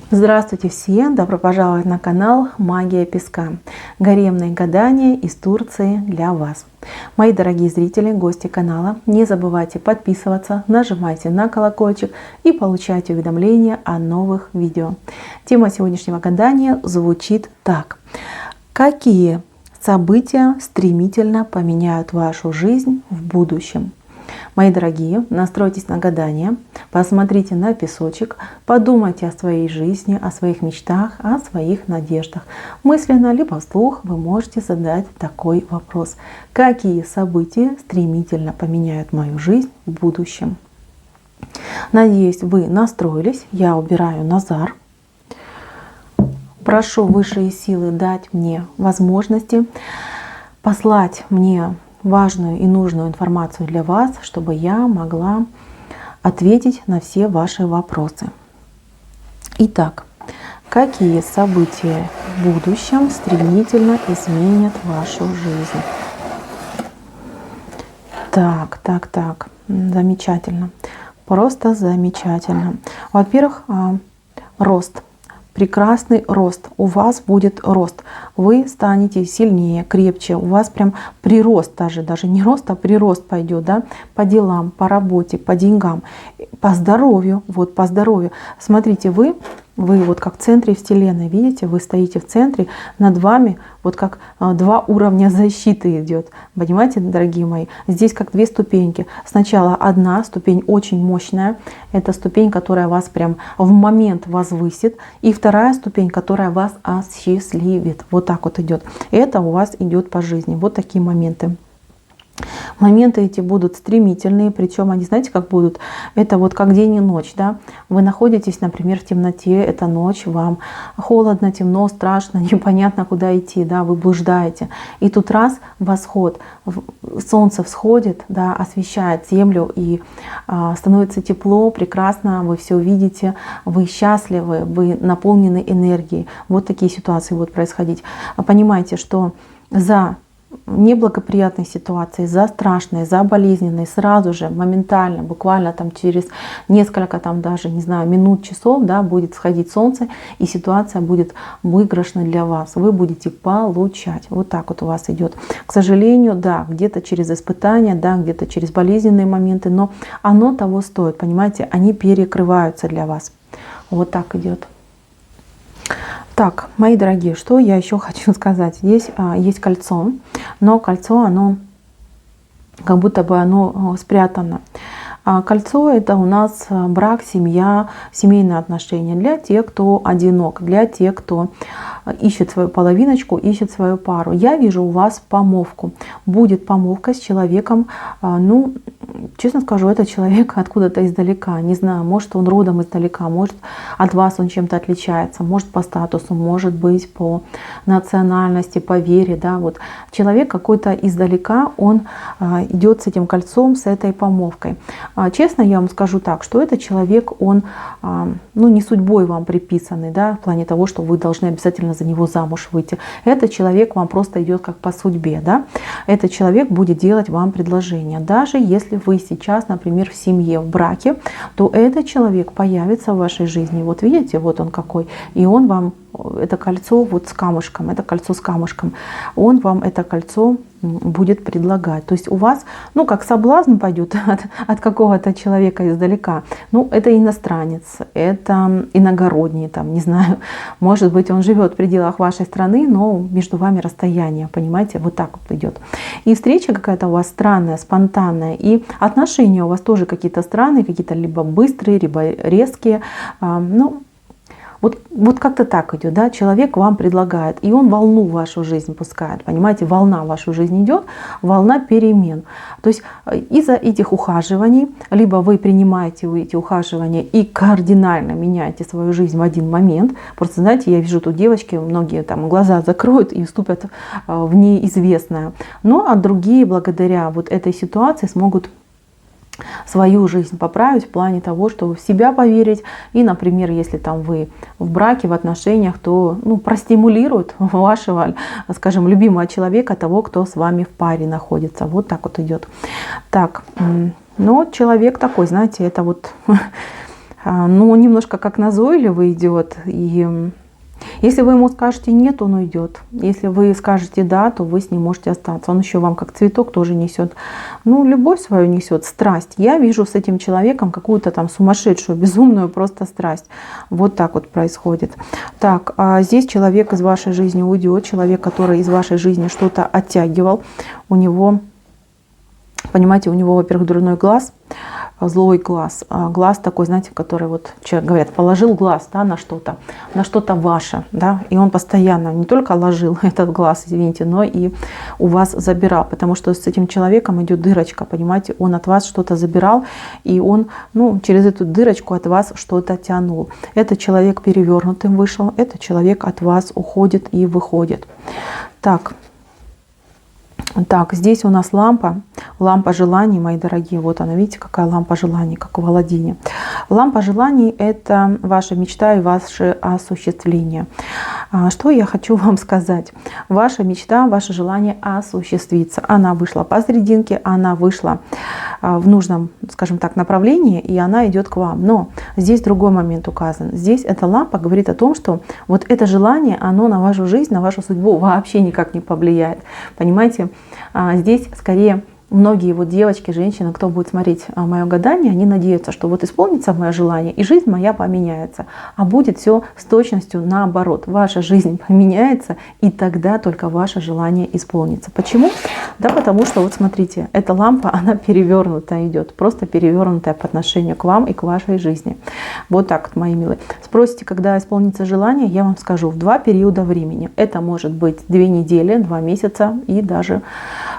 Здравствуйте все! Добро пожаловать на канал Магия Песка. Гаремные гадания из Турции для вас. Мои дорогие зрители, гости канала, не забывайте подписываться, нажимайте на колокольчик и получайте уведомления о новых видео. Тема сегодняшнего гадания звучит так. Какие события стремительно поменяют вашу жизнь в будущем? Мои дорогие, настройтесь на гадание, посмотрите на песочек, подумайте о своей жизни, о своих мечтах, о своих надеждах. Мысленно либо вслух вы можете задать такой вопрос. Какие события стремительно поменяют мою жизнь в будущем? Надеюсь, вы настроились. Я убираю Назар. Прошу высшие силы дать мне возможности послать мне важную и нужную информацию для вас, чтобы я могла ответить на все ваши вопросы. Итак, какие события в будущем стремительно изменят вашу жизнь? Так. Замечательно. Просто замечательно. Во-первых, рост. Прекрасный рост. У вас будет рост. Вы станете сильнее, крепче. У вас прям прирост даже не рост, а прирост пойдет, да, по делам, по работе, по деньгам, по здоровью. Вот по здоровью. Смотрите, вы вот как в центре Вселенной, видите, вы стоите в центре, над вами вот как два уровня защиты идет. Понимаете, дорогие мои? Здесь как две ступеньки. Сначала одна ступень очень мощная, это ступень, которая вас прям в момент возвысит, и вторая ступень, которая вас осчастливит. Вот так вот идет. Это у вас идет по жизни. Вот такие моменты. Моменты эти будут стремительные, причем они, знаете, как будут? Это вот как день и ночь, да? Вы находитесь, например, в темноте, это ночь, вам холодно, темно, страшно, непонятно, куда идти, да? Вы блуждаете. И тут раз восход, солнце всходит, да, освещает землю, и становится тепло, прекрасно, вы все видите, вы счастливы, вы наполнены энергией. Вот такие ситуации будут происходить. Понимаете, что за неблагоприятной ситуации, за страшной, за болезненной, сразу же, моментально, буквально там через несколько там даже, не знаю, минут, часов, да, будет сходить солнце, и ситуация будет выигрышна для вас. Вы будете получать. Вот так вот у вас идет. К сожалению, да, где-то через испытания, да, где-то через болезненные моменты, но оно того стоит, понимаете, они перекрываются для вас. Вот так идет. Так, мои дорогие, что я еще хочу сказать. Здесь есть кольцо, но кольцо, оно как будто бы оно спрятано. Кольцо — это у нас брак, семья, семейные отношения для тех, кто одинок, для тех, кто ищет свою половиночку, ищет свою пару. Я вижу у вас помолвку. Будет помолвка с человеком, ну, честно скажу, это человек откуда-то издалека. Не знаю, может, он родом издалека, может, от вас он чем-то отличается, может, по статусу, может быть, по национальности, по вере. Да, вот. Человек какой-то издалека, он идет с этим кольцом, с этой помолвкой. Честно, я вам скажу так, что этот человек, он ну, не судьбой вам приписанный, да, в плане того, что вы должны обязательно за него замуж выйти. Этот человек вам просто идет как по судьбе. Да? Этот человек будет делать вам предложение. Даже если вы сейчас, например, в семье, в браке, то этот человек появится в вашей жизни. Вот видите, вот он какой. И он вам, это кольцо вот с камушком, это кольцо с камушком, он вам это кольцо будет предлагать. То есть у вас, ну, как соблазн пойдет от какого-то человека издалека. Ну, это иностранец, это иногородний, там, не знаю, может быть, он живет в пределах вашей страны, но между вами расстояние, понимаете, вот так вот идет. И встреча какая-то у вас странная, спонтанная, и отношения у вас тоже какие-то странные, какие-то либо быстрые, либо резкие, ну, вот как-то так идет, да, человек вам предлагает, и он волну в вашу жизнь пускает, понимаете, волна в вашу жизнь идет, волна перемен. То есть из-за этих ухаживаний, либо вы принимаете эти ухаживания и кардинально меняете свою жизнь в один момент. Просто, знаете, я вижу тут девочки, многие там глаза закроют и вступят в неизвестное. А другие благодаря вот этой ситуации смогут свою жизнь поправить в плане того, что в себя поверить. И, например, если там вы в браке, в отношениях, то простимулирует вашего, скажем, любимого человека, того, кто с вами в паре находится. Вот так вот идет. Так, но человек такой, знаете, это вот ну, немножко как назойливый идет. И если вы ему скажете нет, он уйдет. Если вы скажете да, то вы с ним можете остаться. Он еще вам как цветок тоже несет. Ну, любовь свою несет, страсть. Я вижу с этим человеком какую-то там сумасшедшую, безумную просто страсть. Вот так вот происходит. Так, а здесь человек из вашей жизни уйдет. Человек, который из вашей жизни что-то оттягивал. У него, понимаете, у него, во-первых, дурной глаз, злой глаз. Глаз такой, знаете, который вот, человек, говорят, положил глаз, да, на что-то ваше, да, и он постоянно не только ложил этот глаз, извините, но и у вас забирал, потому что с этим человеком идет дырочка, понимаете, он от вас что-то забирал, и он, ну, через эту дырочку от вас что-то тянул. Этот человек перевернутым вышел, этот человек от вас уходит и выходит. Так, здесь у нас лампа желаний, мои дорогие. Вот она, видите, какая лампа желаний, как в Аладдине. Лампа желаний – это ваша мечта и ваше осуществление. Что я хочу вам сказать? Ваша мечта, ваше желание осуществится. Она вышла посерединке, она вышла в нужном, скажем так, направлении, и она идет к вам. Но здесь другой момент указан. Здесь эта лампа говорит о том, что вот это желание, оно на вашу жизнь, на вашу судьбу вообще никак не повлияет. Понимаете? Здесь скорее многие вот девочки, женщины, кто будет смотреть мое гадание, они надеются, что вот исполнится мое желание, и жизнь моя поменяется. А будет все с точностью наоборот. Ваша жизнь поменяется, и тогда только ваше желание исполнится. Почему? Да потому что, вот смотрите, эта лампа, она перевернутая идет, просто перевернутая по отношению к вам и к вашей жизни. Вот так вот, мои милые. Спросите, когда исполнится желание, я вам скажу, в 2 периода времени. Это может быть 2 недели, 2 месяца и даже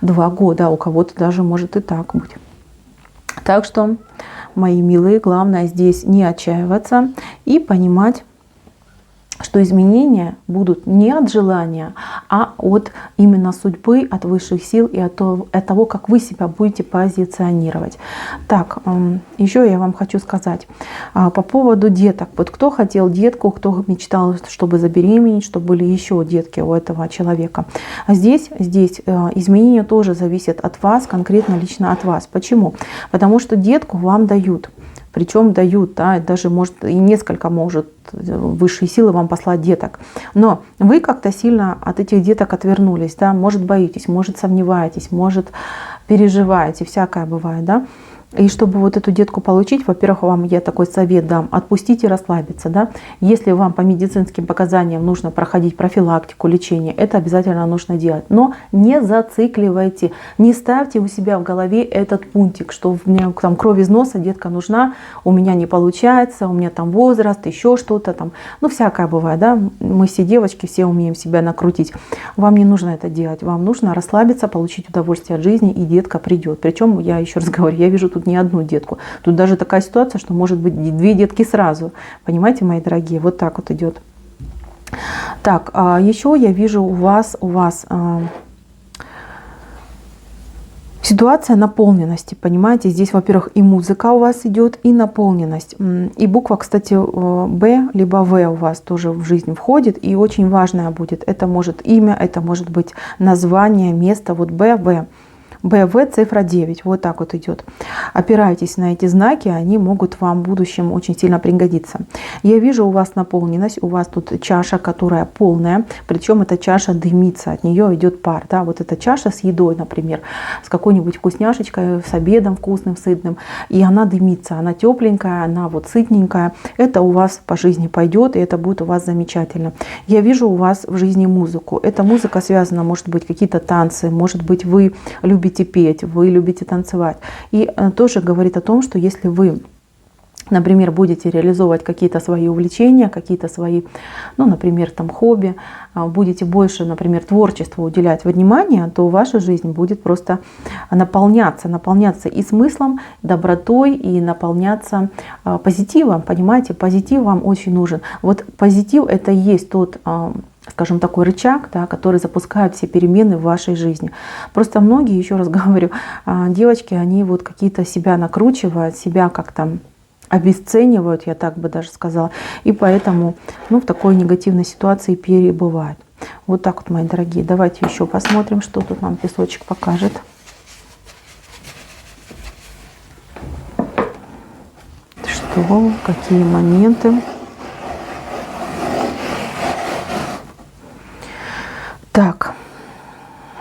2 года. У кого-то даже может и так быть. Так что, мои милые, главное здесь не отчаиваться и понимать, что изменения будут не от желания, а от именно судьбы, от высших сил и от того, как вы себя будете позиционировать. Так, еще я вам хочу сказать по поводу деток. Вот кто хотел детку, кто мечтал, чтобы забеременеть, чтобы были еще детки у этого человека. А здесь изменения тоже зависят от вас, конкретно лично от вас. Почему? Потому что детку вам дают. Причем дают, да, даже может и несколько может высшие силы вам послать деток. Но вы как-то сильно от этих деток отвернулись, да, может боитесь, может сомневаетесь, может переживаете, всякое бывает, да. И чтобы вот эту детку получить, во-первых, вам я такой совет дам: отпустите, расслабиться, да. Если вам по медицинским показаниям нужно проходить профилактику, лечение, это обязательно нужно делать. Но не зацикливайте, не ставьте у себя в голове этот пунктик, что у меня там кровь из носа, детка нужна, у меня не получается, у меня там возраст, еще что-то там. Ну, всякое бывает, да. Мы все девочки, все умеем себя накрутить. Вам не нужно это делать, вам нужно расслабиться, получить удовольствие от жизни, и детка придет. Причем, я еще раз говорю, я вижу тут не одну детку. Тут даже такая ситуация, что может быть 2 детки сразу. Понимаете, мои дорогие? Вот так вот идет. Так, еще я вижу у вас ситуация наполненности. Понимаете, здесь, во-первых, и музыка у вас идет, и наполненность. И буква, кстати, Б либо В у вас тоже в жизнь входит, и очень важная будет. Это может имя, это может быть название, место. Вот Б, В. БВ цифра 9, вот так вот идет. Опирайтесь на эти знаки, они могут вам в будущем очень сильно пригодиться. Я вижу у вас наполненность, у вас тут чаша, которая полная, причем эта чаша дымится, от нее идет пар. Да? Вот эта чаша с едой, например, с какой-нибудь вкусняшечкой, с обедом вкусным, сытным, и она дымится, она тепленькая, она вот сытненькая. Это у вас по жизни пойдет, и это будет у вас замечательно. Я вижу у вас в жизни музыку. Эта музыка связана, может быть, какие-то танцы, может быть, вы любите петь, вы любите танцевать. И тоже говорит о том, что если вы, например, будете реализовывать какие-то свои увлечения, какие-то свои, ну, например, там хобби, будете больше, например, творчеству уделять внимание, то ваша жизнь будет просто наполняться и смыслом, добротой, и наполняться позитивом. Понимаете, позитив вам очень нужен. Вот позитив — это и есть тот, скажем, такой рычаг, да, который запускает все перемены в вашей жизни. Просто многие, еще раз говорю, девочки, они вот какие-то себя накручивают, себя как-то обесценивают, я так бы даже сказала, и поэтому, ну, в такой негативной ситуации перебывают. Вот так вот, мои дорогие. Давайте еще посмотрим, что тут нам песочек покажет. что, какие моменты. Так,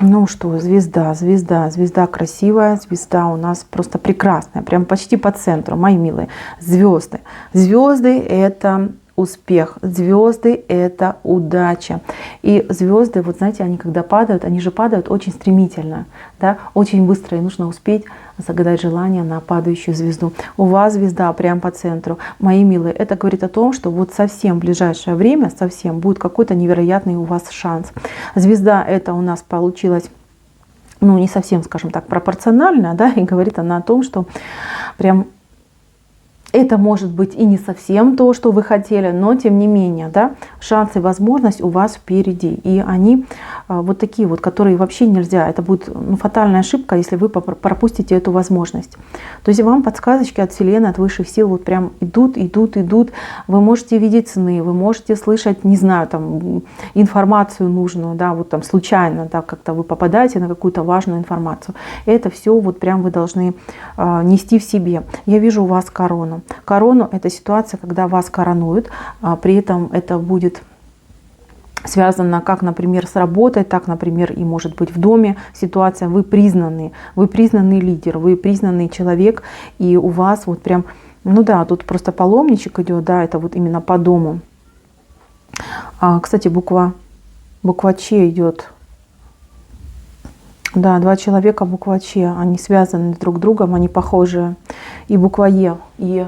ну что, звезда красивая, звезда у нас просто прекрасная, прям почти по центру, мои милые. Звезды. Звезды — это успех, звезды — это удача. И звезды, вот знаете, они когда падают, они же падают очень стремительно, да, очень быстро, и нужно успеть загадать желание на падающую звезду. У вас звезда прям по центру. Мои милые, это говорит о том, что вот совсем в ближайшее время, совсем будет какой-то невероятный у вас шанс. Звезда это у нас получилась, ну не совсем, скажем так, пропорционально, да, и говорит она о том, что прям это может быть и не совсем то, что вы хотели, но тем не менее, да, шанс и возможность у вас впереди. И они вот такие вот, которые вообще нельзя. Это будет фатальная ошибка, если вы пропустите эту возможность. То есть вам подсказочки от Вселенной, от высших сил вот прям идут. Вы можете видеть сны, вы можете слышать, не знаю, там информацию нужную, да, вот там случайно, да, как-то вы попадаете на какую-то важную информацию. Это все вот прям вы должны нести в себе. Я вижу у вас корону. Корону — это ситуация, когда вас коронуют, при этом это будет связано как, например, с работой, так, например, и может быть в доме ситуация. Вы признанный лидер, вы признанный человек, и у вас вот прям, ну да, тут просто паломничек идет, да, это вот именно по дому. Кстати, буква Ч идет. Да, два человека, буква Ч, они связаны друг с другом, они похожие. И буква Е.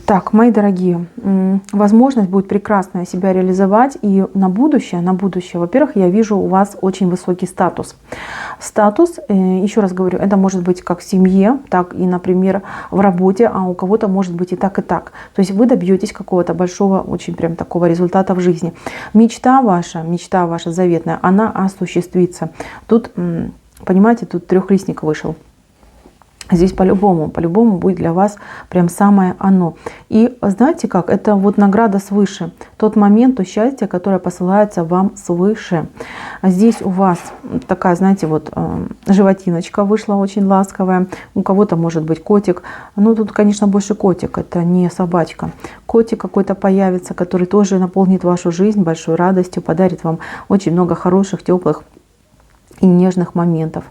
Так, мои дорогие, возможность будет прекрасная себя реализовать. И на будущее, во-первых, я вижу у вас очень высокий статус. Статус, еще раз говорю, это может быть как в семье, так и, например, в работе, а у кого-то может быть и так, и так. То есть вы добьетесь какого-то большого, очень прям такого результата в жизни. Мечта ваша заветная, она осуществится. Тут, понимаете, тут трехлистник вышел. Здесь по-любому будет для вас прям самое оно. И знаете как, это вот награда свыше. Тот момент, то счастье, которое посылается вам свыше. Здесь у вас такая, знаете, вот животиночка вышла очень ласковая. У кого-то может быть котик. Ну тут, конечно, больше котик, это не собачка. Котик какой-то появится, который тоже наполнит вашу жизнь большой радостью, подарит вам очень много хороших, теплых и нежных моментов.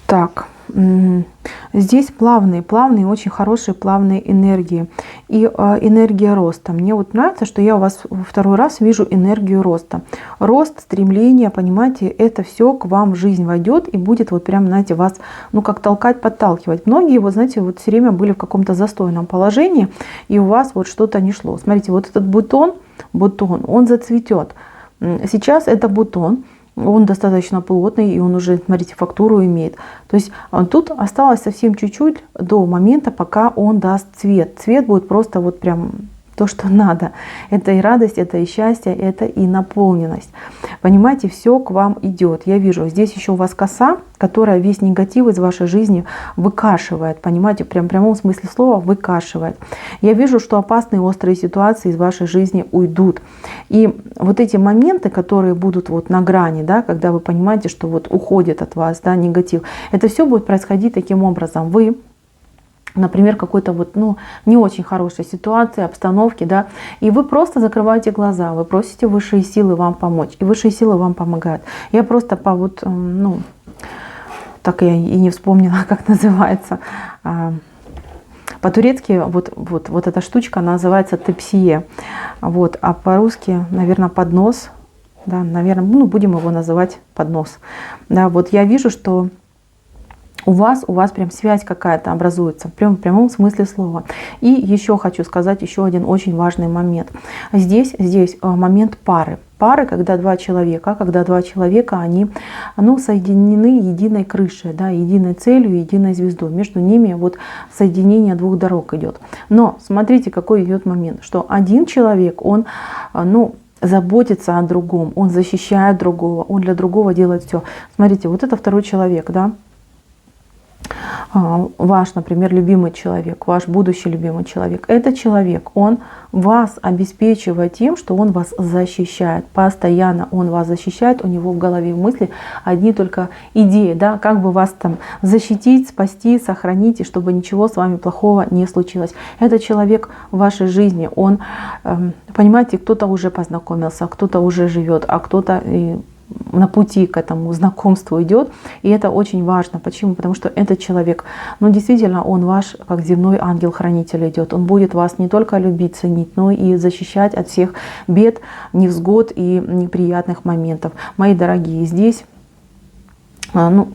Так, здесь плавные, очень хорошие плавные энергии. И энергия роста. Мне вот нравится, что я у вас второй раз вижу энергию роста. Рост, стремление, понимаете, это все к вам в жизнь войдет и будет вот прям, знаете, вас, ну как толкать, подталкивать. Многие, вот знаете, вот все время были в каком-то застойном положении, и у вас вот что-то не шло. Смотрите, вот этот бутон, он зацветет. Сейчас это бутон. Он достаточно плотный, и он уже, смотрите, фактуру имеет. То есть тут осталось совсем чуть-чуть до момента, пока он даст цвет. Цвет будет просто вот прям то, что надо. Это и радость, это и счастье, это и наполненность. Понимаете, все к вам идет. Я вижу, здесь еще у вас коса, которая весь негатив из вашей жизни выкашивает. Понимаете, прям в прямом смысле слова выкашивает. Я вижу, что опасные острые ситуации из вашей жизни уйдут. И вот эти моменты, которые будут вот на грани, да, когда вы понимаете, что вот уходит от вас, да, негатив, это все будет происходить таким образом. Вы, например, какой-то вот, ну, не очень хорошей ситуации, обстановки, да, и вы просто закрываете глаза, вы просите высшие силы вам помочь, и высшие силы вам помогают. Я просто по вот, ну, так я и не вспомнила, как называется. По-турецки вот эта штучка, она называется тепсие. Вот, а по-русски, наверное, поднос. Да, наверное, ну, будем его называть поднос. Да, вот я вижу, что у вас прям связь какая-то образуется, в прямом смысле слова. И еще хочу сказать еще один очень важный момент. Здесь момент пары. Пары, когда два человека, они, ну, соединены единой крышей, да, единой целью, единой звездой. Между ними вот соединение двух дорог идет. Но смотрите, какой идет момент, что один человек, он, ну, заботится о другом, он защищает другого, он для другого делает все. Смотрите, вот это второй человек, да. ваш, например, любимый человек, ваш будущий любимый человек, этот человек, он вас обеспечивает тем, что он вас защищает. Постоянно он вас защищает, у него в голове мысли одни только идеи, да, как бы вас там защитить, спасти, сохранить, и чтобы ничего с вами плохого не случилось. Этот человек в вашей жизни, он, понимаете, кто-то уже познакомился, кто-то уже живет, а кто-то на пути к этому знакомству идет. И это очень важно. Почему? Потому что этот человек, ну действительно, он ваш, как земной ангел-хранитель идет. Он будет вас не только любить, ценить, но и защищать от всех бед, невзгод и неприятных моментов. Мои дорогие, здесь, ну,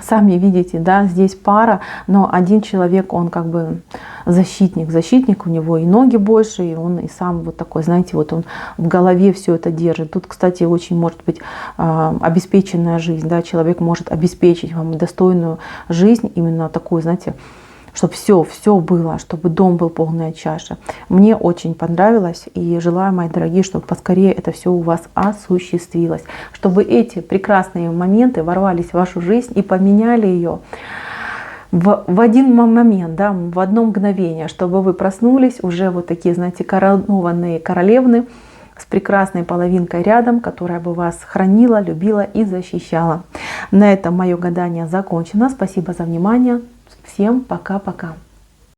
сами видите, да, здесь пара, но один человек, он как бы защитник у него и ноги больше, и он и сам вот такой, знаете, вот он в голове все это держит. Тут, кстати, очень может быть обеспеченная жизнь, да, человек может обеспечить вам достойную жизнь, именно такую, знаете, чтобы все было, чтобы дом был полная чаша. Мне очень понравилось, и желаю, мои дорогие, чтобы поскорее это все у вас осуществилось, чтобы эти прекрасные моменты ворвались в вашу жизнь и поменяли ее в один момент, да, в одно мгновение, чтобы вы проснулись уже вот такие, знаете, коронованные королевны с прекрасной половинкой рядом, которая бы вас хранила, любила и защищала. На этом мое гадание закончено. Спасибо за внимание. Всем пока-пока.